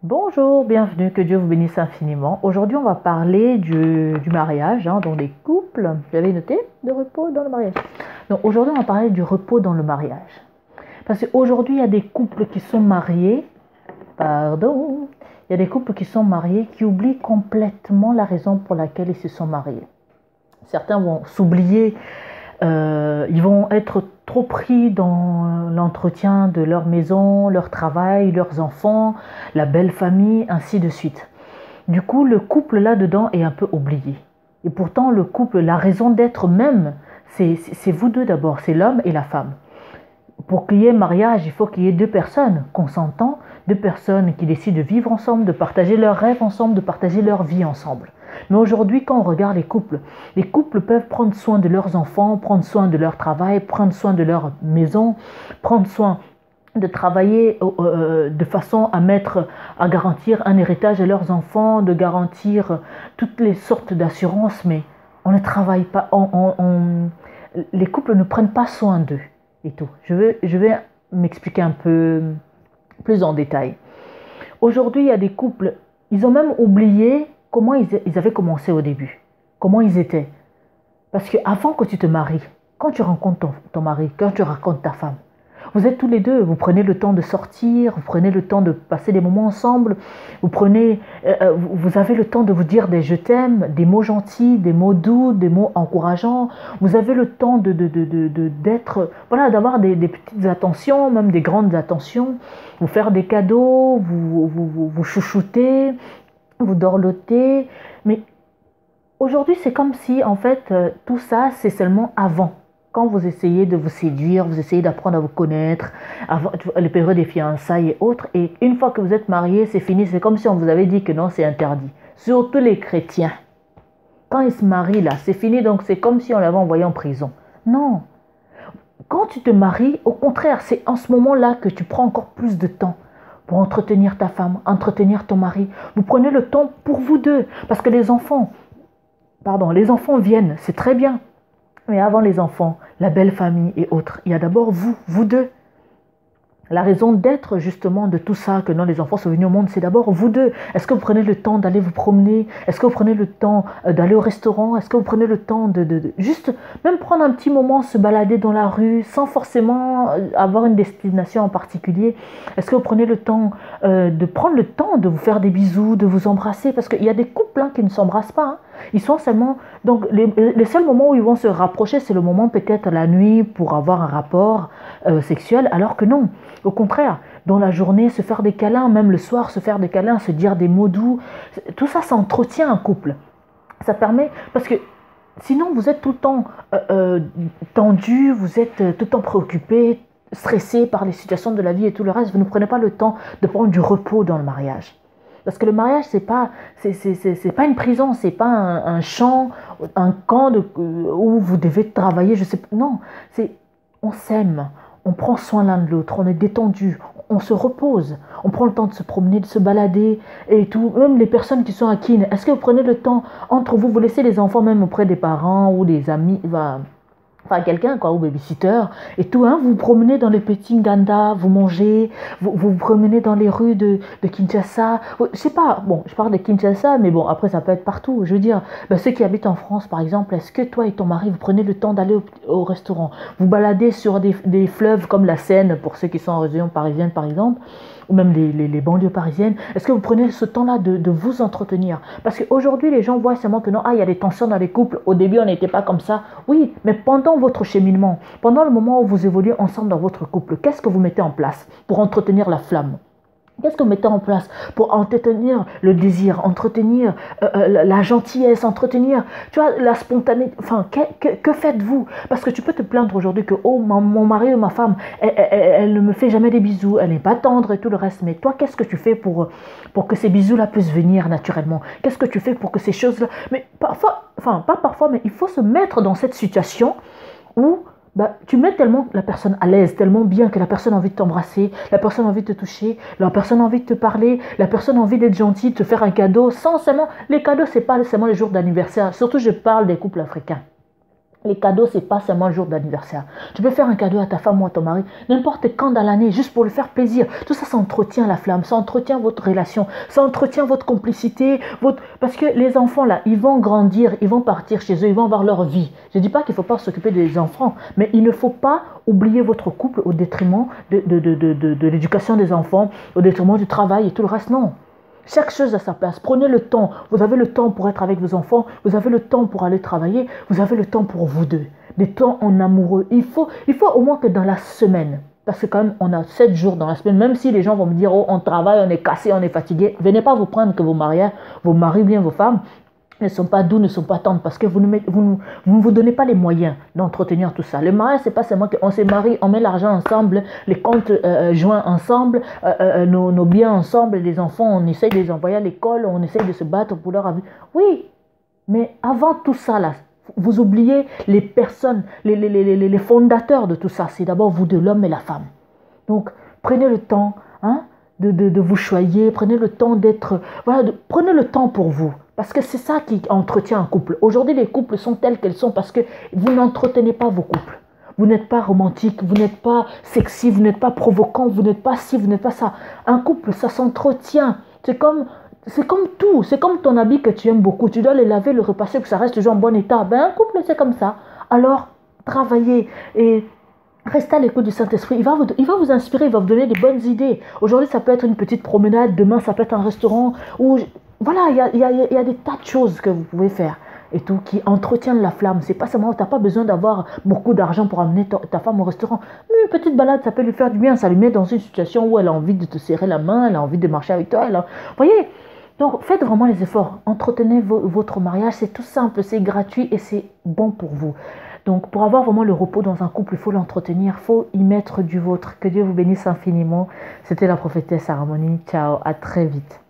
Bonjour, bienvenue, que Dieu vous bénisse infiniment. Aujourd'hui, on va parler du mariage, dans les couples. J'avais noté de repos dans le mariage. Donc aujourd'hui, on va parler du repos dans le mariage. Parce qu'aujourd'hui, il y a des couples qui sont mariés, il y a des couples qui sont mariés qui oublient complètement la raison pour laquelle ils se sont mariés. Certains vont s'oublier, ils vont être trop pris dans l'entretien de leur maison, leur travail, leurs enfants, la belle famille, ainsi de suite. Du coup, le couple là-dedans est un peu oublié. Et pourtant, le couple, la raison d'être même, c'est vous deux d'abord, c'est l'homme et la femme. Pour qu'il y ait mariage, il faut qu'il y ait deux personnes consentantes, deux personnes qui décident de vivre ensemble, de partager leurs rêves ensemble, de partager leur vie ensemble. Mais aujourd'hui, quand on regarde les couples peuvent prendre soin de leurs enfants, prendre soin de leur travail, prendre soin de leur maison, prendre soin de travailler de façon à garantir un héritage à leurs enfants, de garantir toutes les sortes d'assurances, mais on ne travaille pas, les couples ne prennent pas soin d'eux et tout. Je vais m'expliquer un peu plus en détail. Aujourd'hui, il y a des couples, ils ont même oublié comment ils avaient commencé au début, comment ils étaient. Parce qu'avant que tu te maries, quand tu rencontres ton mari, quand tu rencontres ta femme, vous êtes tous les deux, vous prenez le temps de sortir, vous prenez le temps de passer des moments ensemble, vous avez le temps de vous dire des je t'aime, des mots gentils, des mots doux, des mots encourageants. Vous avez le temps d'être, voilà, d'avoir des petites attentions, même des grandes attentions, vous faire des cadeaux, vous chouchouter, vous dorlotez. Mais aujourd'hui, c'est comme si, en fait, tout ça, c'est seulement avant. Quand vous essayez de vous séduire, vous essayez d'apprendre à vous connaître, avant les périodes des fiançailles et autres, et une fois que vous êtes marié, c'est fini. C'est comme si on vous avait dit que non, c'est interdit. Surtout les chrétiens. Quand ils se marient, là, c'est fini, donc c'est comme si on l'avait envoyé en prison. Non. Quand tu te maries, au contraire, c'est en ce moment-là que tu prends encore plus de temps pour entretenir ta femme, entretenir ton mari. Vous prenez le temps pour vous deux, parce que les enfants viennent, c'est très bien. Mais avant les enfants, la belle famille et autres, il y a d'abord vous deux. La raison d'être justement de tout ça, que non, les enfants sont venus au monde, c'est d'abord vous deux. Est-ce que vous prenez le temps d'aller vous promener? Est-ce que vous prenez le temps d'aller au restaurant? Est-ce que vous prenez le temps de juste même prendre un petit moment, se balader dans la rue sans forcément avoir une destination en particulier? Est-ce que vous prenez le temps de prendre le temps de vous faire des bisous, de vous embrasser? Parce qu'il y a des couples qui ne s'embrassent pas. Ils sont seulement... Donc les seuls moments où ils vont se rapprocher, c'est le moment peut-être la nuit pour avoir un rapport sexuel, alors que non. Au contraire, dans la journée, se faire des câlins, même le soir, se faire des câlins, se dire des mots doux, tout ça, ça entretient un couple. Ça permet, parce que sinon, vous êtes tout le temps tendu, vous êtes tout le temps préoccupé, stressé par les situations de la vie et tout le reste. Vous ne prenez pas le temps de prendre du repos dans le mariage. Parce que le mariage, c'est pas une prison, c'est pas un champ, un camp où vous devez travailler, je sais pas. Non, on s'aime. On prend soin l'un de l'autre, on est détendu, on se repose, on prend le temps de se promener, de se balader et tout. Même les personnes qui sont à Kin, est-ce que vous prenez le temps entre vous, vous laissez les enfants même auprès des parents ou des amis, enfin quelqu'un ou babysitter et tout, vous vous promenez dans les petits Nganda, vous mangez, vous promenez dans les rues de Kinshasa, je sais pas, bon je parle de Kinshasa mais bon après ça peut être partout, je veux dire, ceux qui habitent en France par exemple, est-ce que toi et ton mari vous prenez le temps d'aller au restaurant, vous baladez sur des fleuves comme la Seine pour ceux qui sont en région parisienne par exemple, ou même les banlieues parisiennes, est-ce que vous prenez ce temps-là de vous entretenir? Parce qu'aujourd'hui, les gens voient seulement que non, il y a des tensions dans les couples, au début on n'était pas comme ça. Oui, mais pendant votre cheminement, pendant le moment où vous évoluez ensemble dans votre couple, qu'est-ce que vous mettez en place pour entretenir la flamme? Qu'est-ce que vous mettez en place pour entretenir le désir, entretenir la gentillesse, entretenir, tu vois, la spontanéité? Enfin, que faites-vous? Parce que tu peux te plaindre aujourd'hui que oh, mon mari ou ma femme, elle ne me fait jamais des bisous, elle n'est pas tendre et tout le reste. Mais toi, qu'est-ce que tu fais pour que ces bisous-là puissent venir naturellement? Qu'est-ce que tu fais pour que ces choses-là... Mais parfois, enfin, pas parfois, mais il faut se mettre dans cette situation où... tu mets tellement la personne à l'aise, tellement bien que la personne a envie de t'embrasser, la personne a envie de te toucher, la personne a envie de te parler, la personne a envie d'être gentille, de te faire un cadeau, sans seulement... Les cadeaux, c'est pas seulement les jours d'anniversaire, surtout je parle des couples africains. Les cadeaux, c'est pas seulement le jour d'anniversaire. Tu peux faire un cadeau à ta femme ou à ton mari, n'importe quand dans l'année, juste pour le faire plaisir. Tout ça, ça entretient la flamme, ça entretient votre relation, ça entretient votre complicité. Parce que les enfants, là, ils vont grandir, ils vont partir chez eux, ils vont avoir leur vie. Je ne dis pas qu'il ne faut pas s'occuper des enfants, mais il ne faut pas oublier votre couple au détriment de l'éducation des enfants, au détriment du travail et tout le reste. Non. Chaque chose à sa place. Prenez le temps. Vous avez le temps pour être avec vos enfants. Vous avez le temps pour aller travailler. Vous avez le temps pour vous deux. Des temps en amoureux. Il faut au moins que dans la semaine. Parce que quand même, on a 7 jours dans la semaine. Même si les gens vont me dire, oh, on travaille, on est cassé, on est fatigué. Venez pas vous prendre que vos maris bien vos femmes, ne sont pas doux, ne sont pas tendres, parce que vous ne vous donnez pas les moyens d'entretenir tout ça. Le mariage, c'est pas seulement qu'on se marie, on met l'argent ensemble, les comptes joints ensemble, nos biens ensemble, les enfants, on essaye de les envoyer à l'école, on essaye de se battre pour leur avenir. Oui, mais avant tout ça, là, vous oubliez les personnes, les fondateurs de tout ça. C'est d'abord vous deux, l'homme et la femme. Donc, prenez le temps de vous choyer, prenez le temps d'être... Voilà, prenez le temps pour vous. Parce que c'est ça qui entretient un couple. Aujourd'hui, les couples sont tels qu'elles sont parce que vous n'entretenez pas vos couples. Vous n'êtes pas romantique, vous n'êtes pas sexy, vous n'êtes pas provocant, vous n'êtes pas ci, vous n'êtes pas ça. Un couple, ça s'entretient. C'est comme tout. C'est comme ton habit que tu aimes beaucoup. Tu dois le laver, le repasser pour que ça reste toujours en bon état. Ben, un couple, c'est comme ça. Alors, travaillez et... restez à l'écoute du Saint-Esprit. Il va vous inspirer, il va vous donner des bonnes idées. Aujourd'hui, ça peut être une petite promenade. Demain, ça peut être un restaurant. Voilà, il y a des tas de choses que vous pouvez faire. Et tout, qui entretiennent la flamme. C'est pas seulement, tu n'as pas besoin d'avoir beaucoup d'argent pour amener ta femme au restaurant. Mais une petite balade, ça peut lui faire du bien. Ça lui met dans une situation où elle a envie de te serrer la main, elle a envie de marcher avec toi. Vous voyez? Donc, faites vraiment les efforts. Entretenez votre mariage. C'est tout simple, c'est gratuit et c'est bon pour vous. Donc, pour avoir vraiment le repos dans un couple, il faut l'entretenir, il faut y mettre du vôtre. Que Dieu vous bénisse infiniment. C'était la prophétesse Harmonie. Ciao, à très vite.